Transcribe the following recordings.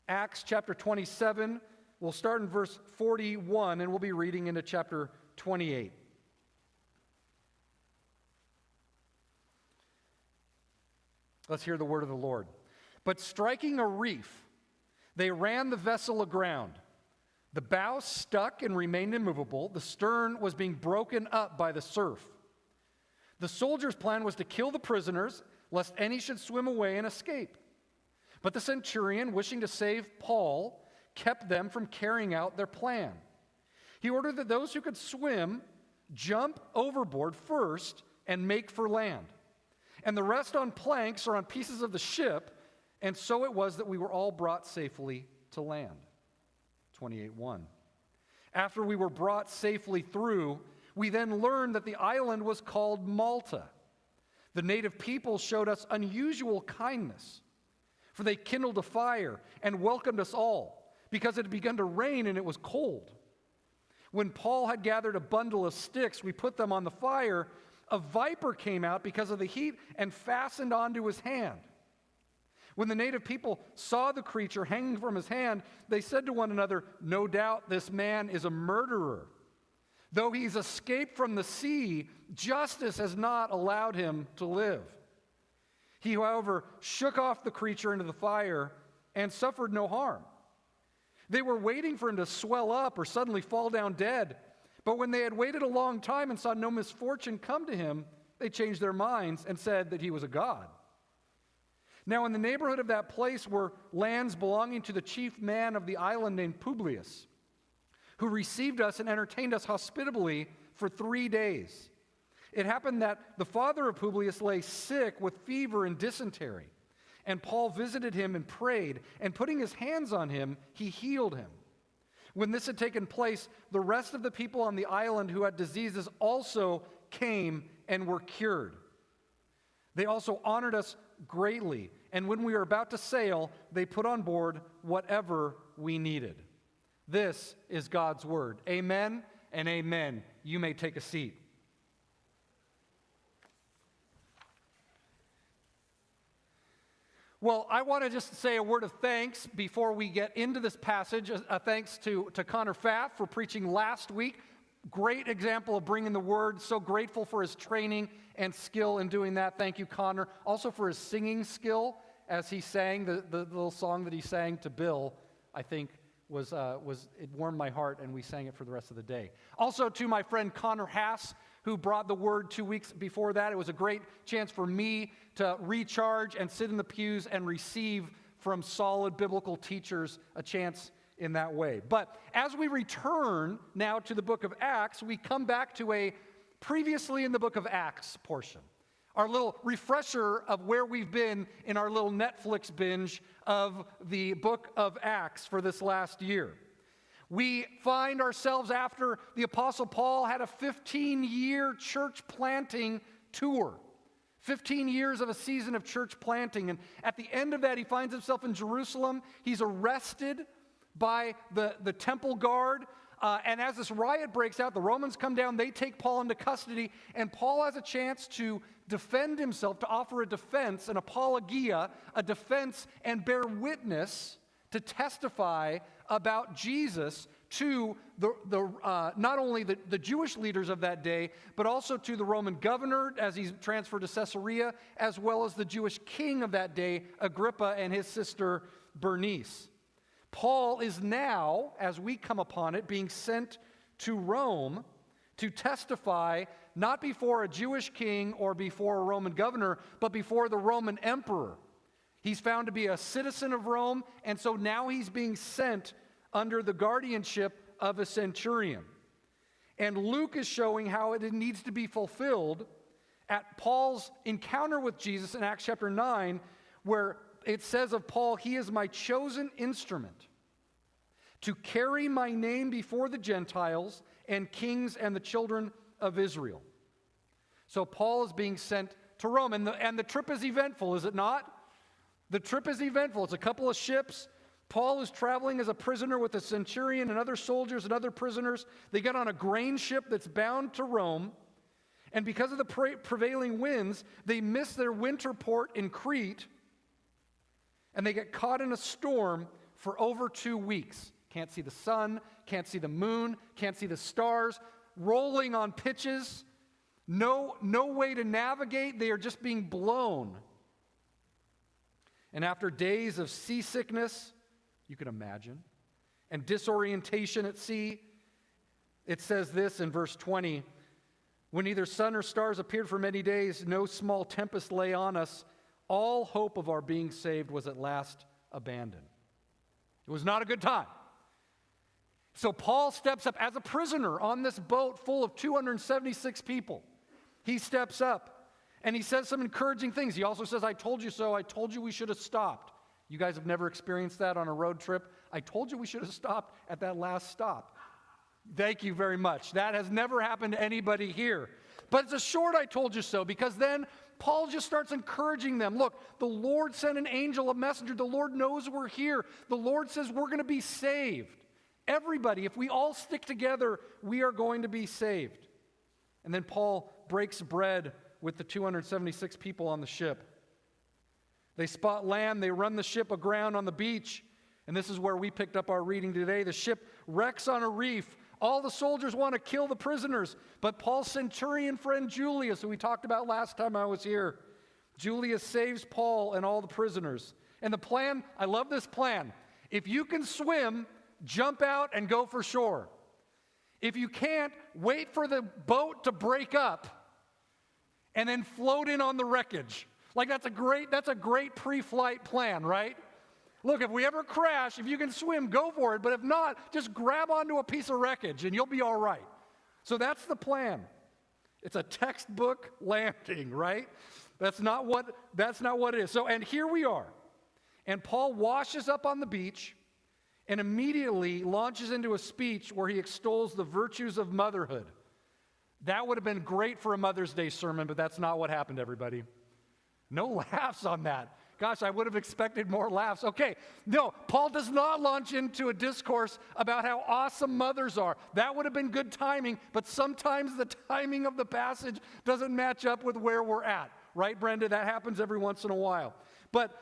Acts chapter 27, we'll start in verse 41, and we'll be reading into chapter 28. Let's hear the word of the Lord. But striking a reef, they ran the vessel aground. The bow stuck and remained immovable. The stern was being broken up by the surf. The soldiers' plan was to kill the prisoners, lest any should swim away and escape. But the centurion, wishing to save Paul, kept them from carrying out their plan. He ordered that those who could swim jump overboard first and make for land, and the rest on planks or on pieces of the ship, and so it was that we were all brought safely to land. 28:1. After we were brought safely through, we then learned that the island was called Malta. The native people showed us unusual kindness, for they kindled a fire and welcomed us all, because it had begun to rain and it was cold. When Paul had gathered a bundle of sticks, we put them on the fire. A viper came out because of the heat and fastened onto his hand. When the native people saw the creature hanging from his hand, they said to one another, "No doubt this man is a murderer. Though he's escaped from the sea, justice has not allowed him to live." He, however, shook off the creature into the fire and suffered no harm. They were waiting for him to swell up or suddenly fall down dead. But when they had waited a long time and saw no misfortune come to him, they changed their minds and said that he was a god. Now in the neighborhood of that place were lands belonging to the chief man of the island named Publius, who received us and entertained us hospitably for 3 days. It happened that the father of Publius lay sick with fever and dysentery, and Paul visited him and prayed, and putting his hands on him, he healed him. When this had taken place, the rest of the people on the island who had diseases also came and were cured. They also honored us greatly, and when we were about to sail, they put on board whatever we needed. This is God's word. Amen and amen. You may take a seat. Well, I want to just say a word of thanks before we get into this passage. A thanks to Connor Taft for preaching last week. Great example of bringing the word. So grateful for his training and skill in doing that. Thank you, Connor. Also for his singing skill as he sang the little song that he sang to Bill. I think it warmed my heart, and we sang it for the rest of the day. Also to my friend Connor Hass, who brought the word 2 weeks before that. It was a great chance for me to recharge and sit in the pews and receive from solid biblical teachers a chance in that way. But as we return now to the book of Acts, we come back to a previously in the book of Acts portion. Our little refresher of where we've been in our little Netflix binge of the book of Acts for this last year. We find ourselves after the Apostle Paul had a 15-year church planting tour. 15 years of a season of church planting. And at the end of that, he finds himself in Jerusalem. He's arrested by the temple guard. And as this riot breaks out, the Romans come down, they take Paul into custody, and Paul has a chance to defend himself, to offer a defense, an apologia, a defense, and bear witness to testify about Jesus to not only the Jewish leaders of that day, but also to the Roman governor as he's transferred to Caesarea, as well as the Jewish king of that day, Agrippa, and his sister Bernice. Paul is now, as we come upon it, being sent to Rome to testify not before a Jewish king or before a Roman governor, but before the Roman emperor. He's found to be a citizen of Rome, and so now he's being sent under the guardianship of a centurion. And Luke is showing how it needs to be fulfilled at Paul's encounter with Jesus in Acts chapter 9, where it says of Paul, "He is my chosen instrument to carry my name before the Gentiles and kings and the children of Israel." So Paul is being sent to Rome, and the trip is eventful, is it not? The trip is eventful. It's a couple of ships. Paul is traveling as a prisoner with a centurion and other soldiers and other prisoners. They get on a grain ship that's bound to Rome, and because of the prevailing winds, they miss their winter port in Crete, and they get caught in a storm for over 2 weeks. Can't see the sun, can't see the moon, can't see the stars, rolling on pitches, no way to navigate. They are just being blown. And after days of seasickness, you can imagine, and disorientation at sea, it says this in verse 20, when neither sun or stars appeared for many days, no small tempest lay on us, all hope of our being saved was at last abandoned. It was not a good time. So Paul steps up as a prisoner on this boat full of 276 people. He steps up and he says some encouraging things. He also says, I told you so. I told you we should have stopped. You guys have never experienced that on a road trip. I told you we should have stopped at that last stop. Thank you very much. That has never happened to anybody here. But it's a short I told you so, because then Paul just starts encouraging them. Look, the Lord sent an angel, a messenger. The Lord knows we're here. The Lord says we're going to be saved. Everybody, if we all stick together, we are going to be saved. And then Paul breaks bread with the 276 people on the ship. They spot land, they run the ship aground on the beach, and this is where we picked up our reading today. The ship wrecks on a reef. All the soldiers want to kill the prisoners, but Paul's centurion friend Julius, who we talked about last time I was here, Julius saves Paul and all the prisoners. And the plan, I love this plan. If you can swim, jump out and go for shore. If you can't, wait for the boat to break up and then float in on the wreckage. Like that's a great pre-flight plan, right? Look, if we ever crash, if you can swim, go for it. But if not, just grab onto a piece of wreckage and you'll be all right. So that's the plan. It's a textbook landing, right? That's not what it is. So, and here we are. And Paul washes up on the beach and immediately launches into a speech where he extols the virtues of motherhood. That would have been great for a Mother's Day sermon, but that's not what happened, everybody. No laughs on that. Gosh, I would have expected more laughs. Okay, no, Paul does not launch into a discourse about how awesome mothers are. That would have been good timing, but sometimes the timing of the passage doesn't match up with where we're at. Right, Brenda? That happens every once in a while. But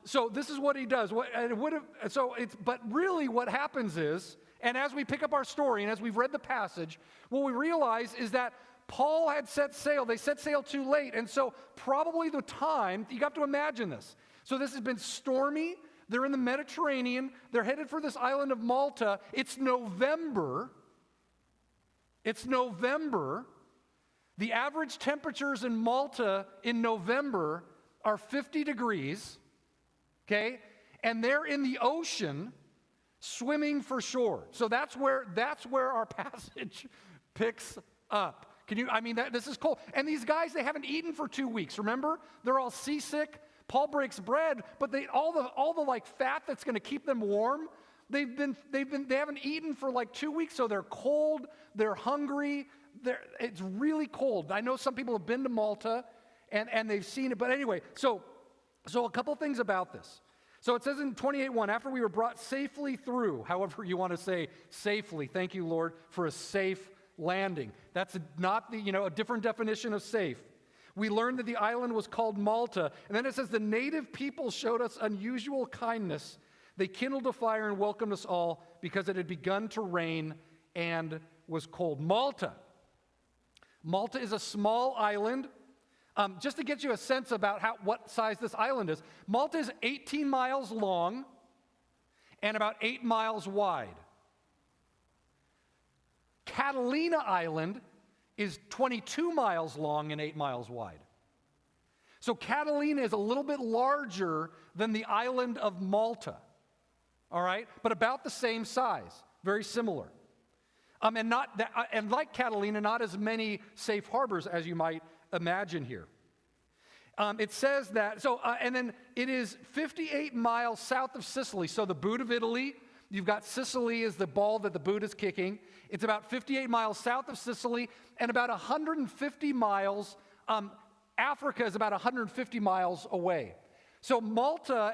so this is what he does. But really what happens is, and as we pick up our story and as we've read the passage, what we realize is that Paul had set sail. They set sail too late. And so probably the time, you have to imagine this. So this has been stormy. They're in the Mediterranean. They're headed for this island of Malta. It's November. The average temperatures in Malta in November are 50 degrees, okay? And they're in the ocean swimming for shore. So that's where our passage picks up. This is cold. And these guys, they haven't eaten for 2 weeks, remember? They're all seasick. Paul breaks bread, but all the like fat that's going to keep them warm, they haven't eaten for like 2 weeks, so they're cold, they're hungry, it's really cold. I know some people have been to Malta and they've seen it, but anyway, so a couple things about this. So it says in 28:1, after we were brought safely through, however you want to say safely, thank you, Lord, for a safe landing. That's not a different definition of safe. We learned that the island was called Malta. And then it says the native people showed us unusual kindness. They kindled a fire and welcomed us all because it had begun to rain and was cold. Malta is a small island. Just to get you a sense about what size this island is, Malta is 18 miles long and about 8 miles wide. Catalina Island is 22 miles long and 8 miles wide. So Catalina is a little bit larger than the island of Malta, all right? But about the same size, very similar. And like Catalina, not as many safe harbors as you might imagine here. It says that, and then it is 58 miles south of Sicily, so the boot of Italy. You've got Sicily as the ball that the boot is kicking. It's about 58 miles south of Sicily and about 150 miles. Africa is about 150 miles away. So Malta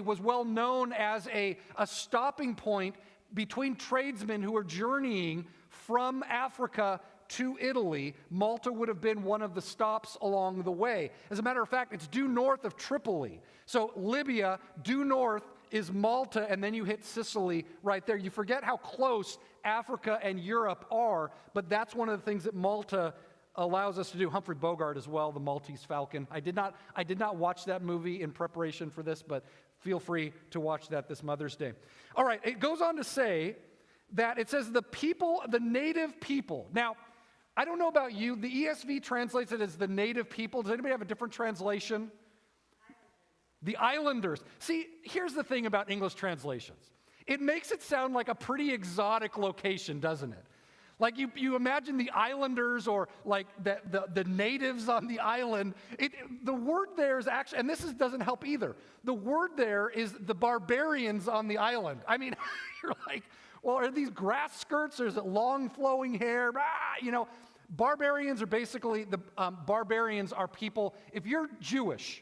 was well known as a stopping point between tradesmen who were journeying from Africa to Italy. Malta would have been one of the stops along the way. As a matter of fact, it's due north of Tripoli. So Libya, due north, is Malta, and then you hit Sicily right there. You forget how close Africa and Europe are, but that's one of the things that Malta allows us to do. Humphrey Bogart as well, the Maltese Falcon. I did not watch that movie in preparation for this, but feel free to watch that this Mother's Day. All right, it goes on to say that it says the people, the native people. Now, I don't know about you, the ESV translates it as the native people. Does anybody have a different translation? The islanders. See, here's the thing about English translations. It makes it sound like a pretty exotic location, doesn't it? Like you imagine the islanders or like the natives on the island. The word there is actually, and doesn't help either. The word there is the barbarians on the island. I mean, you're like, well, are these grass skirts or is it long flowing hair? Barbarians are basically, barbarians are people, if you're Jewish,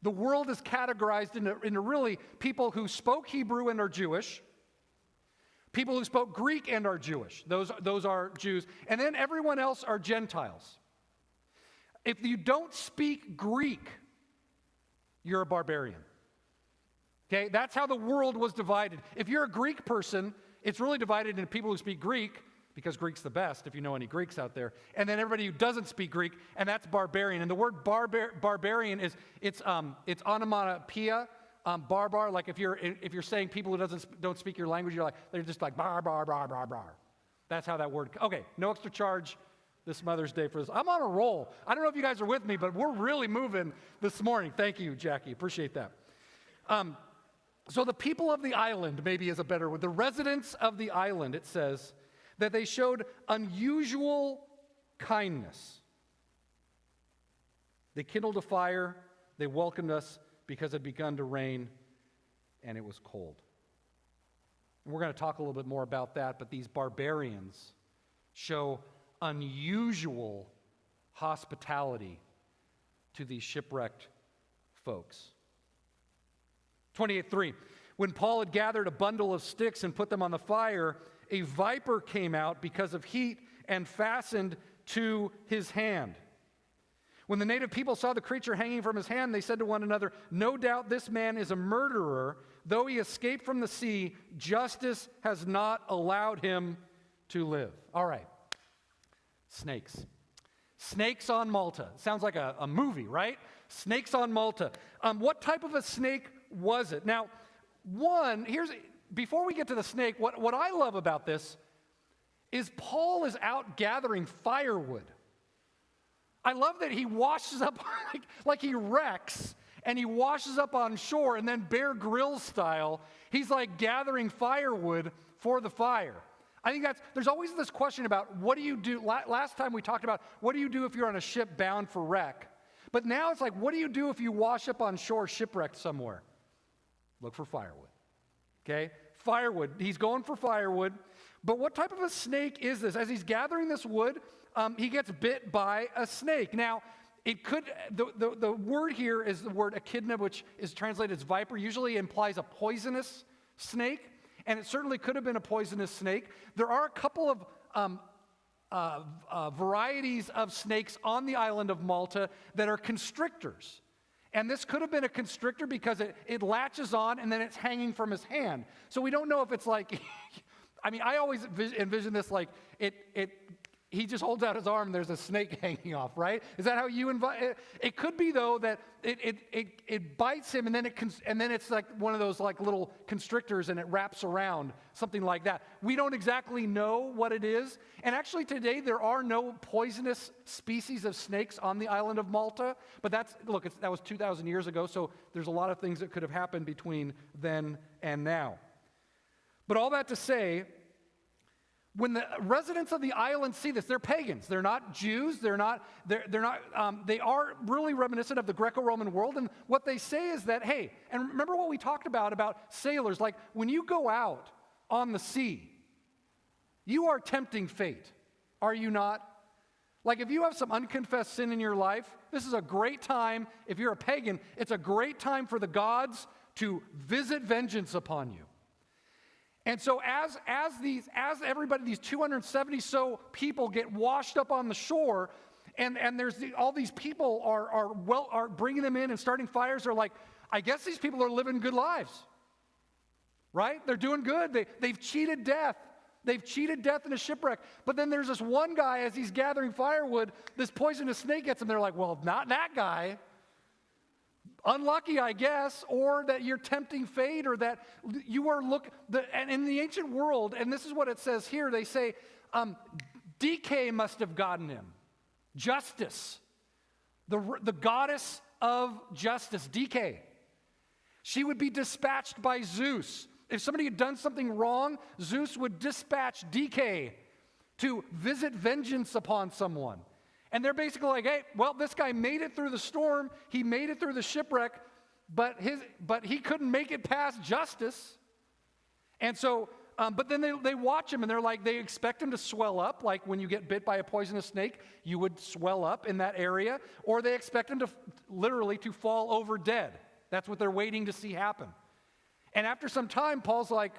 the world is categorized into really people who spoke Hebrew and are Jewish, people who spoke Greek and are Jewish. Those are Jews. And then everyone else are Gentiles. If you don't speak Greek, you're a barbarian. Okay? That's how the world was divided. If you're a Greek person, it's really divided into people who speak Greek, because Greek's the best, if you know any Greeks out there, and then everybody who doesn't speak Greek, and that's barbarian. And the word barbarian it's onomatopoeia, barbar. Like if you're saying people who don't speak your language, they're just like bar bar bar bar bar. That's how that word. Okay, no extra charge this Mother's Day for this. I'm on a roll. I don't know if you guys are with me, but we're really moving this morning. Thank you, Jackie. Appreciate that. So the people of the island, maybe is a better word. The residents of the island, it says, that they showed unusual kindness. They kindled a fire, they welcomed us because it had begun to rain and it was cold. And we're going to talk a little bit more about that, but these barbarians show unusual hospitality to these shipwrecked folks. 28:3, when Paul had gathered a bundle of sticks and put them on the fire, a viper came out because of heat and fastened to his hand. When the native people saw the creature hanging from his hand, they said to one another, "No doubt this man is a murderer. Though he escaped from the sea, justice has not allowed him to live." All right. Snakes. Snakes on Malta. Sounds like a movie, right? Snakes on Malta. What type of a snake was it? Now, before we get to the snake, what I love about this is Paul is out gathering firewood. I love that he washes up, like he wrecks, and he washes up on shore, and then Bear Grylls style, he's like gathering firewood for the fire. I think there's always this question about what do you do? Last time we talked about what do you do if you're on a ship bound for wreck? But now it's like, what do you do if you wash up on shore shipwrecked somewhere? Look for firewood. Okay? Firewood. He's going for firewood. But what type of a snake is this? As he's gathering this wood, he gets bit by a snake. Now, the word here is the word echidna, which is translated as viper, usually implies a poisonous snake, and it certainly could have been a poisonous snake. There are a couple of varieties of snakes on the island of Malta that are constrictors. And this could have been a constrictor because it latches on and then it's hanging from his hand. So we don't know if it's like, I always envision this like he just holds out his arm and there's a snake hanging off, right? Is that how you invite? It could be though that it bites him and then it's like one of those like little constrictors and it wraps around, something like that. We don't exactly know what it is. And actually today there are no poisonous species of snakes on the island of Malta. But that was 2,000 years ago, so there's a lot of things that could have happened between then and now. But all that to say, when the residents of the island see this, they're pagans. They're not Jews. They are really reminiscent of the Greco-Roman world. And what they say is that, hey, and remember what we talked about sailors, like when you go out on the sea, you are tempting fate, are you not? Like if you have some unconfessed sin in your life, this is a great time. If you're a pagan, it's a great time for the gods to visit vengeance upon you. And so as everybody, these 270 so people get washed up on the shore, and there's all these people are bringing them in and starting fires. They're like, I guess these people are living good lives. right? They're doing good. They've cheated death. They've cheated death in a shipwreck. But then there's this one guy, as he's gathering firewood, this poisonous snake gets him. They're like, well, not that guy. Unlucky, I guess, or that you're tempting fate, or that you are and in the ancient world, and this is what it says here, they say, decay must have gotten him. Justice. The goddess of justice, decay. She would be dispatched by Zeus. If somebody had done something wrong, Zeus would dispatch decay to visit vengeance upon someone. And they're basically like, hey, well, this guy made it through the storm, he made it through the shipwreck, but he couldn't make it past justice. And so, but then they watch him and they're like, they expect him to swell up, like when you get bit by a poisonous snake, you would swell up in that area, or they expect him to literally to fall over dead. That's what they're waiting to see happen. And after some time, Paul's like,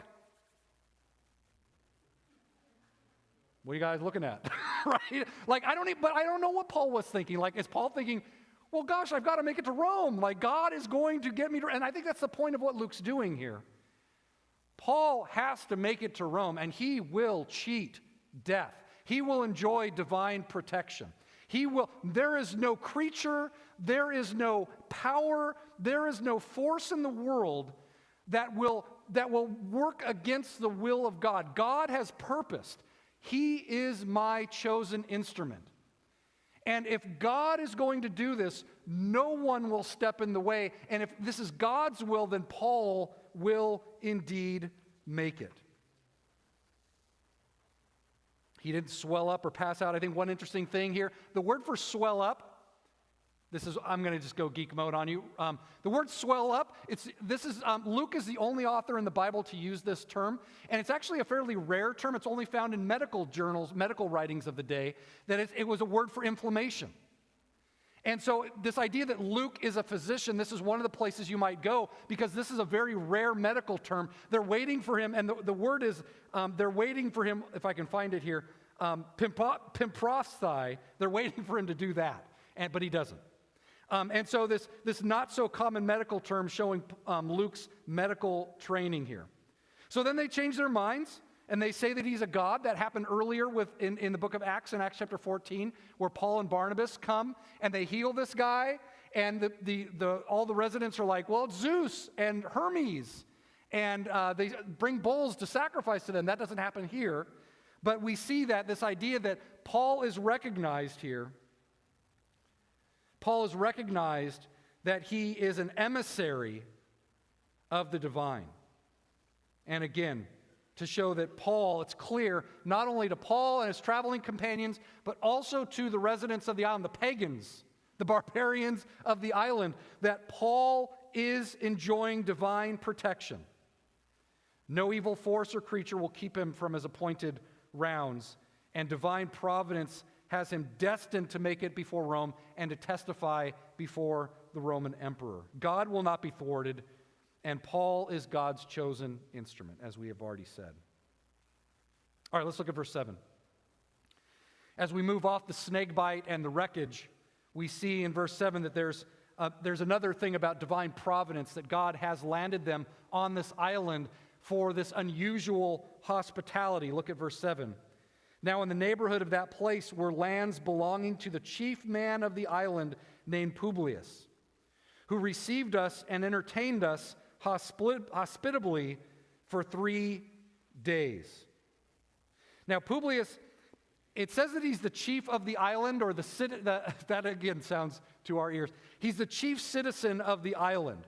what are you guys looking at? Right? Like, I don't know what Paul was thinking. Like, is Paul thinking, well, gosh, I've got to make it to Rome. Like, God is going to get me to, and I think that's the point of what Luke's doing here. Paul has to make it to Rome, and he will cheat death. He will enjoy divine protection. There is no creature, there is no power, there is no force in the world that will work against the will of God. God has purposed. He is my chosen instrument. And if God is going to do this, no one will step in the way. And if this is God's will, then Paul will indeed make it. He didn't swell up or pass out. I think one interesting thing here, the word for swell up, I'm going to just go geek mode on you. The word swell up, Luke is the only author in the Bible to use this term, and it's actually a fairly rare term. It's only found in medical journals, medical writings of the day, that it was a word for inflammation. And so this idea that Luke is a physician, this is one of the places you might go, because this is a very rare medical term. They're waiting for him, and the word is, they're waiting for him, if I can find it here, pimprophthai, they're waiting for him to do that, but he doesn't. And so this not so common medical term showing Luke's medical training here. So then they change their minds and they say that he's a god. That happened earlier in the book of Acts, in Acts chapter 14, where Paul and Barnabas come and they heal this guy, and all the residents are like, well, it's Zeus and Hermes, and they bring bulls to sacrifice to them. That doesn't happen here, but we see that this idea that Paul is recognized here. Paul has recognized that he is an emissary of the divine. And again, to show that Paul, it's clear, not only to Paul and his traveling companions, but also to the residents of the island, the pagans, the barbarians of the island, that Paul is enjoying divine protection. No evil force or creature will keep him from his appointed rounds, and divine providence has him destined to make it before Rome and to testify before the Roman emperor. God will not be thwarted, and Paul is God's chosen instrument, as we have already said. All right, let's look at verse 7. As we move off the snake bite and the wreckage, we see in verse 7 that there's another thing about divine providence, that God has landed them on this island for this unusual hospitality. Look at verse 7. Now in the neighborhood of that place were lands belonging to the chief man of the island named Publius, who received us and entertained us hospitably for 3 days. Now Publius, it says that he's the chief of the island, or that again sounds to our ears. He's the chief citizen of the island.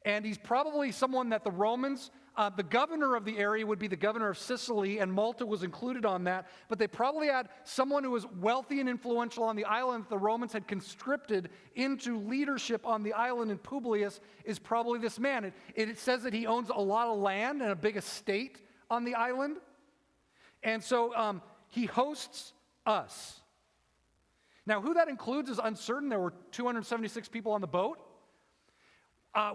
And he's probably someone that the Romans, the governor of the area would be the governor of Sicily, and Malta was included on that. But they probably had someone who was wealthy and influential on the island that the Romans had conscripted into leadership on the island, and Publius is probably this man. It says that he owns a lot of land and a big estate on the island. And so he hosts us. Now, who that includes is uncertain. There were 276 people on the boat.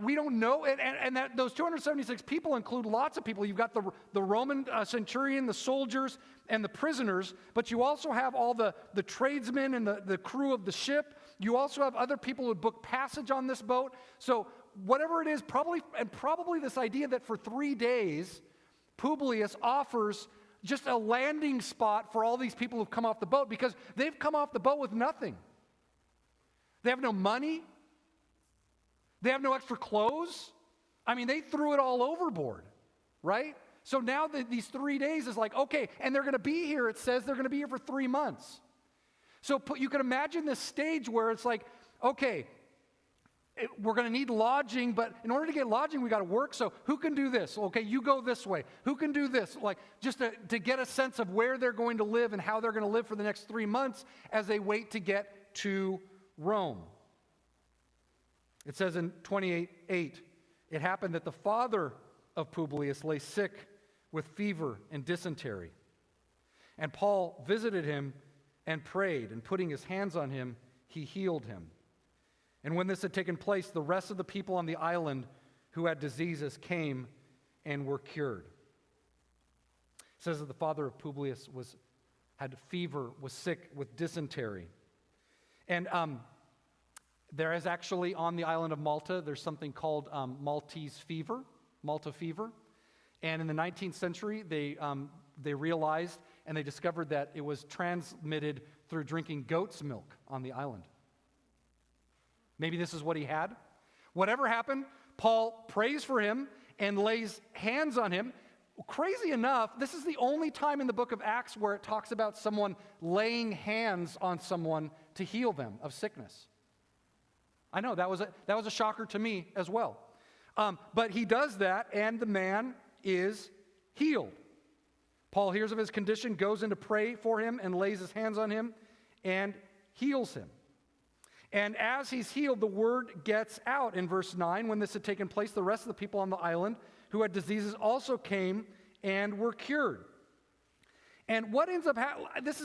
We don't know, and that those 276 people include lots of people. You've got the Roman centurion, the soldiers, and the prisoners, but you also have all the tradesmen and the crew of the ship. You also have other people who book passage on this boat. So whatever it is, probably this idea that for 3 days, Publius offers just a landing spot for all these people who've come off the boat, because they've come off the boat with nothing. They have no money. They have no extra clothes. I mean, they threw it all overboard, right? So now these 3 days is like, okay, and they're going to be here. It says they're going to be here for 3 months. So you can imagine this stage where it's like, okay, we're going to need lodging, but in order to get lodging, we got to work. So who can do this? Okay, you go this way. Who can do this? Like, just to get a sense of where they're going to live and how they're going to live for the next 3 months as they wait to get to Rome. It says in 28:8, it happened that the father of Publius lay sick with fever and dysentery. And Paul visited him and prayed, and putting his hands on him, he healed him. And when this had taken place, the rest of the people on the island who had diseases came and were cured. It says that the father of Publius had fever, was sick with dysentery. And there is actually on the island of Malta, there's something called Maltese fever, Malta fever. And in the 19th century, they realized and they discovered that it was transmitted through drinking goat's milk on the island. Maybe this is what he had. Whatever happened, Paul prays for him and lays hands on him. Crazy enough, this is the only time in the book of Acts where it talks about someone laying hands on someone to heal them of sickness. I know, that was a shocker to me as well. But he does that, and the man is healed. Paul hears of his condition, goes in to pray for him, and lays his hands on him, and heals him. And as he's healed, the word gets out in verse 9. When this had taken place, the rest of the people on the island who had diseases also came and were cured. And what ends up happening, this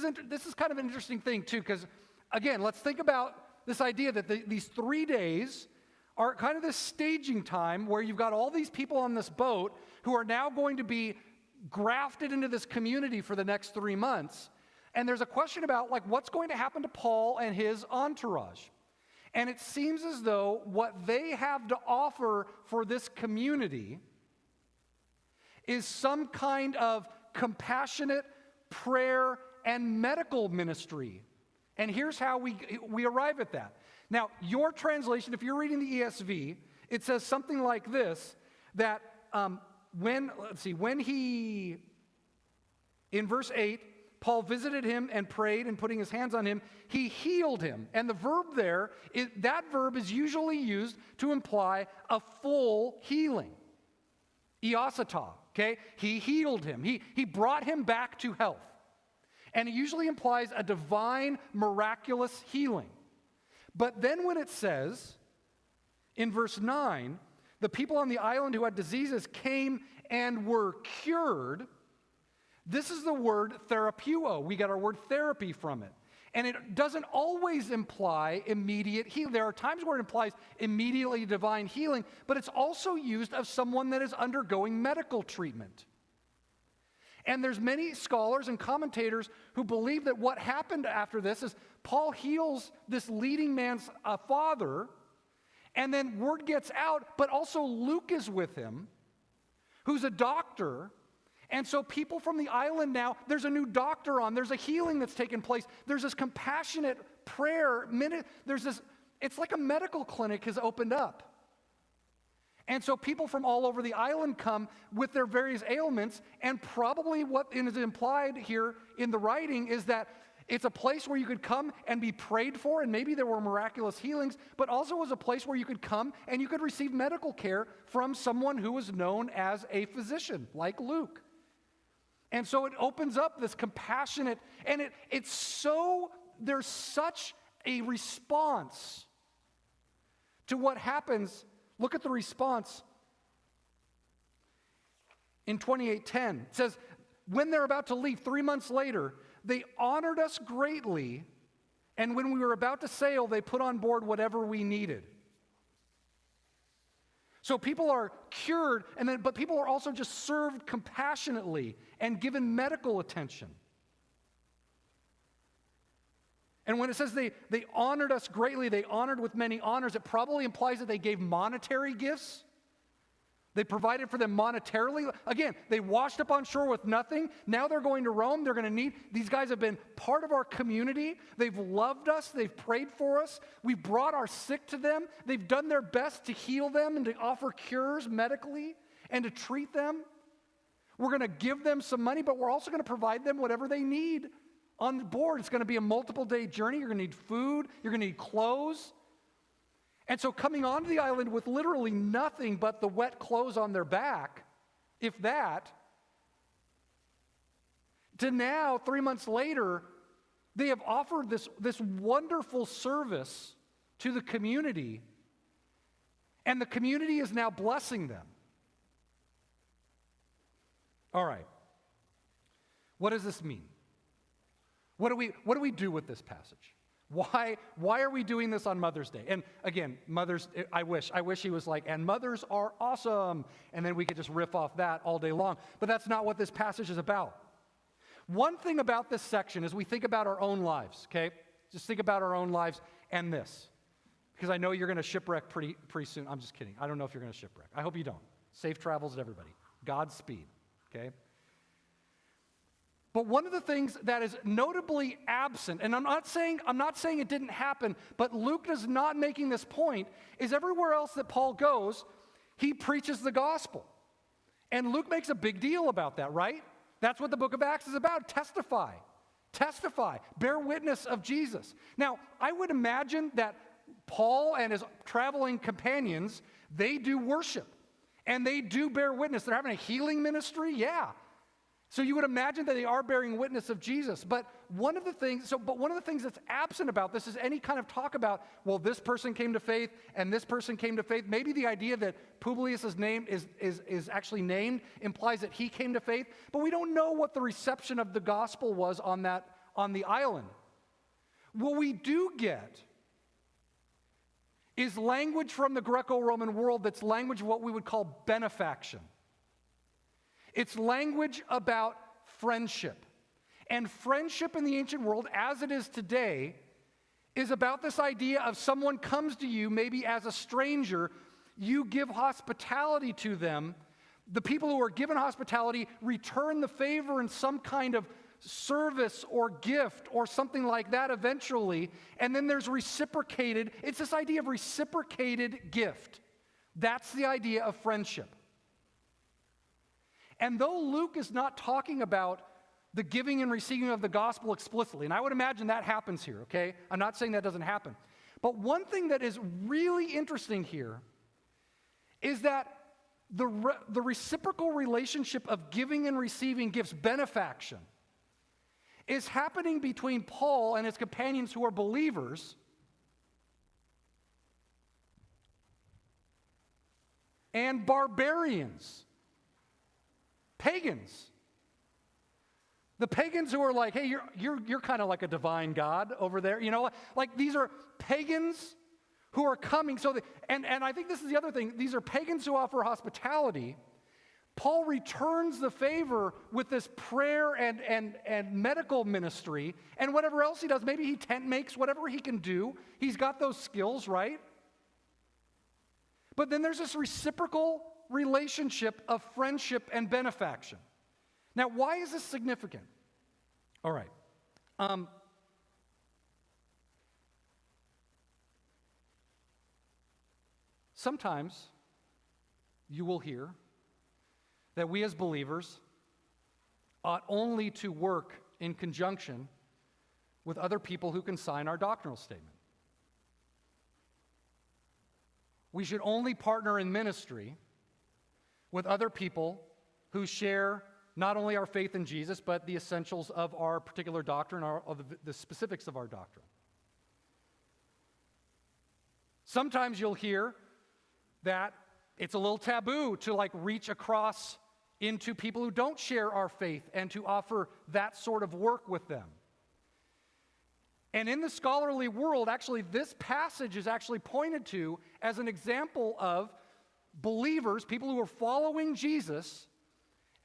is kind of an interesting thing too, because again, let's think about this idea that these 3 days are kind of this staging time where you've got all these people on this boat who are now going to be grafted into this community for the next 3 months. And there's a question about like what's going to happen to Paul and his entourage. And it seems as though what they have to offer for this community is some kind of compassionate prayer and medical ministry. And here's how we arrive at that. Now, your translation, if you're reading the ESV, it says something like this, that in verse 8, Paul visited him and prayed, and putting his hands on him, he healed him. And the verb there, that verb is usually used to imply a full healing. Iosata, okay? He healed him. He brought him back to health. And it usually implies a divine, miraculous healing. But then when it says, in verse 9, the people on the island who had diseases came and were cured, this is the word therapeuo. We get our word therapy from it. And it doesn't always imply immediate healing. There are times where it implies immediately divine healing, but it's also used of someone that is undergoing medical treatment. And there's many scholars and commentators who believe that what happened after this is Paul heals this leading man's father, and then word gets out, but also Luke is with him, who's a doctor. And so people from the island now, there's a new doctor on, there's a healing that's taken place, there's this compassionate prayer, it's like a medical clinic has opened up. And so people from all over the island come with their various ailments, and probably what is implied here in the writing is that it's a place where you could come and be prayed for, and maybe there were miraculous healings, but also was a place where you could come and you could receive medical care from someone who was known as a physician, like Luke. And so it opens up this compassionate, and there's such a response to what happens. Look at the response in 28:10. It says, when they're about to leave 3 months later, they honored us greatly, and when we were about to sail, they put on board whatever we needed. So people are cured, but people are also just served compassionately and given medical attention. And when it says they honored us greatly, they honored with many honors, it probably implies that they gave monetary gifts. They provided for them monetarily. Again, they washed up on shore with nothing. Now they're going to Rome. They're going to need, these guys have been part of our community. They've loved us. They've prayed for us. We've brought our sick to them. They've done their best to heal them and to offer cures medically and to treat them. We're going to give them some money, but we're also going to provide them whatever they need on board. It's going to be a multiple day journey. You're going to need food. You're going to need clothes. And so coming onto the island with literally nothing but the wet clothes on their back, if that, to now, 3 months later, they have offered this wonderful service to the community, and the community is now blessing them. All right. What does this mean? What do we do with this passage? Why are we doing this on Mother's Day? And again, mothers, I wish he was like, and mothers are awesome. And then we could just riff off that all day long. But that's not what this passage is about. One thing about this section is we think about our own lives, okay? Just think about our own lives and this. Because I know you're going to shipwreck pretty soon. I'm just kidding. I don't know if you're going to shipwreck. I hope you don't. Safe travels to everybody. Godspeed, okay? But one of the things that is notably absent, and I'm not saying it didn't happen, but Luke is not making this point, is everywhere else that Paul goes, he preaches the gospel. And Luke makes a big deal about that, right? That's what the book of Acts is about. Testify, bear witness of Jesus. Now, I would imagine that Paul and his traveling companions, they do worship, and they do bear witness. They're having a healing ministry, yeah. So you would imagine that they are bearing witness of Jesus. But one of the things that's absent about this is any kind of talk about, well, this person came to faith and this person came to faith. Maybe the idea that Publius' name is actually named implies that he came to faith, but we don't know what the reception of the gospel was on the island. What we do get is language from the Greco-Roman world that's language of what we would call benefaction. It's language about friendship. And friendship in the ancient world, as it is today, is about this idea of someone comes to you, maybe as a stranger, you give hospitality to them. The people who are given hospitality return the favor in some kind of service or gift or something like that eventually. And then there's reciprocated, it's this idea of reciprocated gift. That's the idea of friendship. And though Luke is not talking about the giving and receiving of the gospel explicitly, and I would imagine that happens here, okay? I'm not saying that doesn't happen. But one thing that is really interesting here is that the reciprocal relationship of giving and receiving gifts, benefaction, is happening between Paul and his companions who are believers and barbarians. Pagans. The pagans who are like, hey, you're kind of like a divine God over there. You know, like these are pagans who are coming. And I think this is the other thing. These are pagans who offer hospitality. Paul returns the favor with this prayer and medical ministry and whatever else he does. Maybe he tent makes, whatever he can do. He's got those skills, right? But then there's this reciprocal relationship of friendship and benefaction. Now, why is this significant? All right. Sometimes you will hear that we as believers ought only to work in conjunction with other people who can sign our doctrinal statement. We should only partner in ministry with other people who share not only our faith in Jesus, but the essentials of our particular doctrine, of the specifics of our doctrine. Sometimes you'll hear that it's a little taboo to reach across into people who don't share our faith and to offer that sort of work with them. And in the scholarly world, actually, this passage is actually pointed to as an example of believers, people who are following Jesus,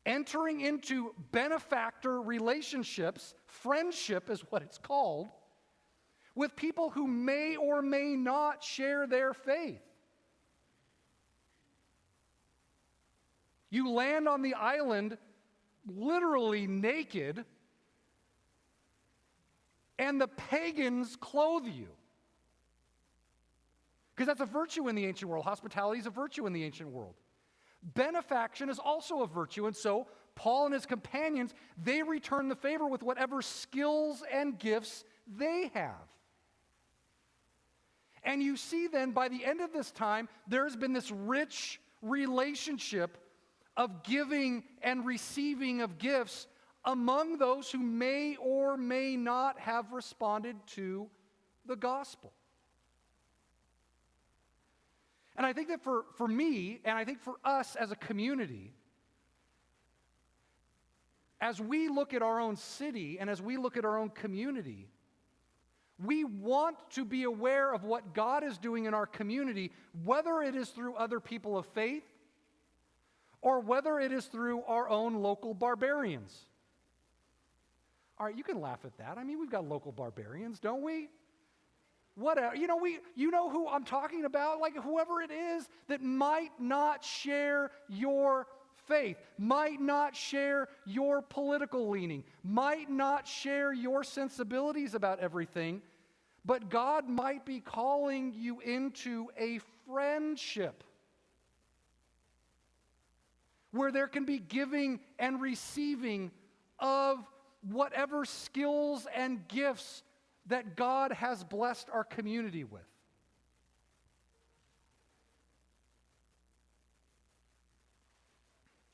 entering into benefactor relationships, friendship is what it's called, with people who may or may not share their faith. You land on the island literally naked, and the pagans clothe you. Because that's a virtue in the ancient world. Hospitality is a virtue in the ancient world. Benefaction is also a virtue, and so Paul and his companions, they return the favor with whatever skills and gifts they have. And you see then, by the end of this time, there's been this rich relationship of giving and receiving of gifts among those who may or may not have responded to the gospel. And I think that for me, and I think for us as a community, as we look at our own city and as we look at our own community, we want to be aware of what God is doing in our community, whether it is through other people of faith or whether it is through our own local barbarians. All right, you can laugh at that. I mean, we've got local barbarians, don't we? Whatever. You know who I'm talking about? Like whoever it is that might not share your faith, might not share your political leaning, might not share your sensibilities about everything, but God might be calling you into a friendship where there can be giving and receiving of whatever skills and gifts that God has blessed our community with.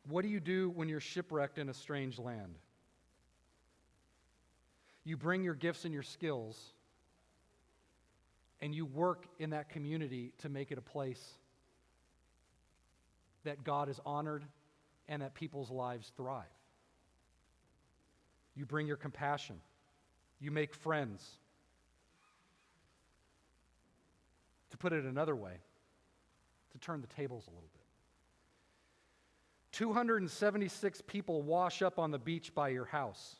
What do you do when you're shipwrecked in a strange land? You bring your gifts and your skills, and you work in that community to make it a place that God is honored and that people's lives thrive. You bring your compassion. You make friends. To put it another way, to turn the tables a little bit. 276 people wash up on the beach by your house.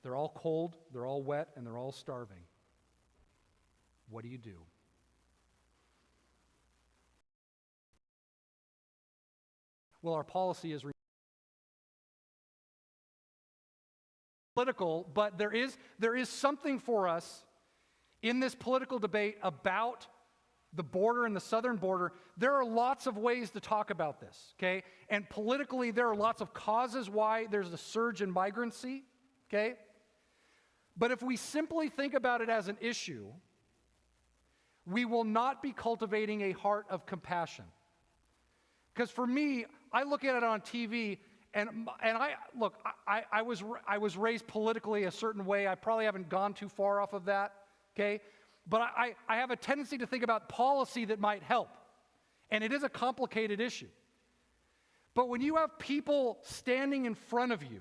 They're all cold, they're all wet, and they're all starving. What do you do? Well, our policy is political, but there is something for us in this political debate about the border and the southern border. There are lots of ways to talk about this, okay? And politically, there are lots of causes why there's a surge in migrancy, okay? But if we simply think about it as an issue, we will not be cultivating a heart of compassion. Because for me, I look at it on TV, and I was raised politically a certain way. I probably haven't gone too far off of that, okay? But I have a tendency to think about policy that might help. And it is a complicated issue. But when you have people standing in front of you,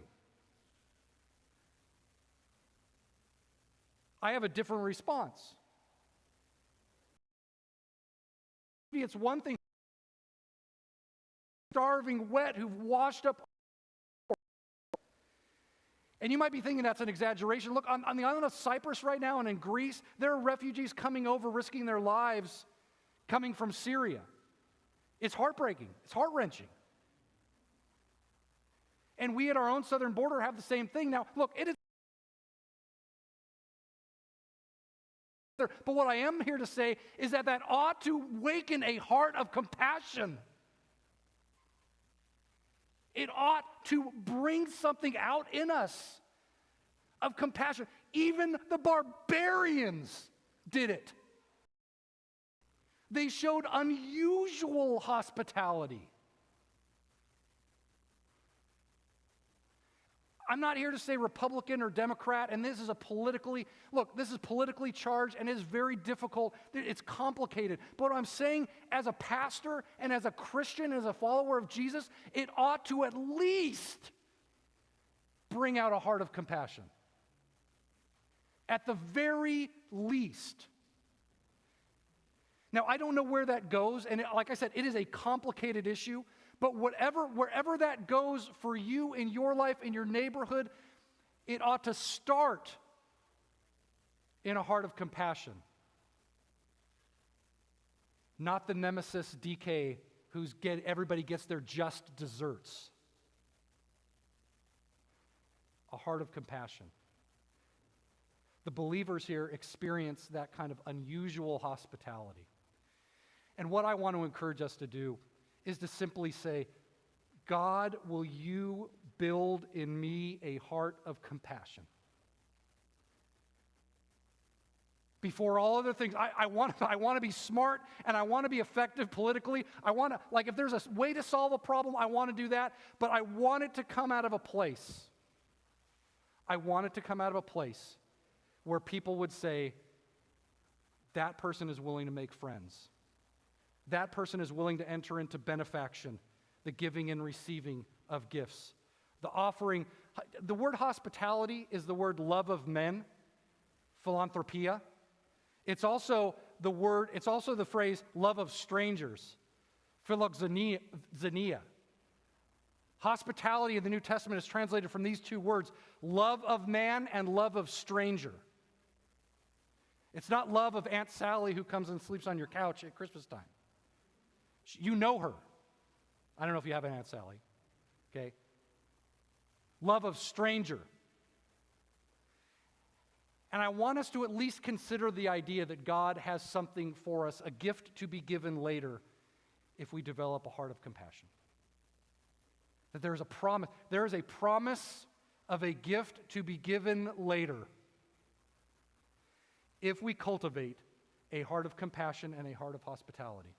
I have a different response. It's one thing, starving, wet, who've washed up. And you might be thinking that's an exaggeration. Look, on the island of Cyprus right now and in Greece, there are refugees coming over, risking their lives, coming from Syria. It's heartbreaking. It's heart-wrenching. And we at our own southern border have the same thing. Now, look, it is. But what I am here to say is that ought to waken a heart of compassion. It ought to bring something out in us of compassion. Even the barbarians did it. They showed unusual hospitality. I'm not here to say Republican or Democrat, and this is politically charged and it is very difficult. It's complicated. But what I'm saying as a pastor and as a Christian, as a follower of Jesus, it ought to at least bring out a heart of compassion. At the very least. Now, I don't know where that goes, and like I said, it is a complicated issue. But wherever that goes for you in your life, in your neighborhood, it ought to start in a heart of compassion. Not the nemesis DK everybody gets their just desserts. A heart of compassion. The believers here experience that kind of unusual hospitality. And what I want to encourage us to do is to simply say, God, will you build in me a heart of compassion? Before all other things, I want to be smart and I want to be effective politically. If there's a way to solve a problem, I want to do that. But I want it to come out of a place. I want it to come out of a place where people would say, that person is willing to make friends. That person is willing to enter into benefaction, the giving and receiving of gifts. The offering, the word hospitality is the word love of men, philanthropia. It's also the phrase love of strangers, philoxenia. Hospitality in the New Testament is translated from these two words, love of man and love of stranger. It's not love of Aunt Sally who comes and sleeps on your couch at Christmas time. You know her. I don't know if you have an Aunt Sally. Okay? Love of stranger. And I want us to at least consider the idea that God has something for us, a gift to be given later if we develop a heart of compassion. That there is a promise. There is a promise of a gift to be given later if we cultivate a heart of compassion and a heart of hospitality.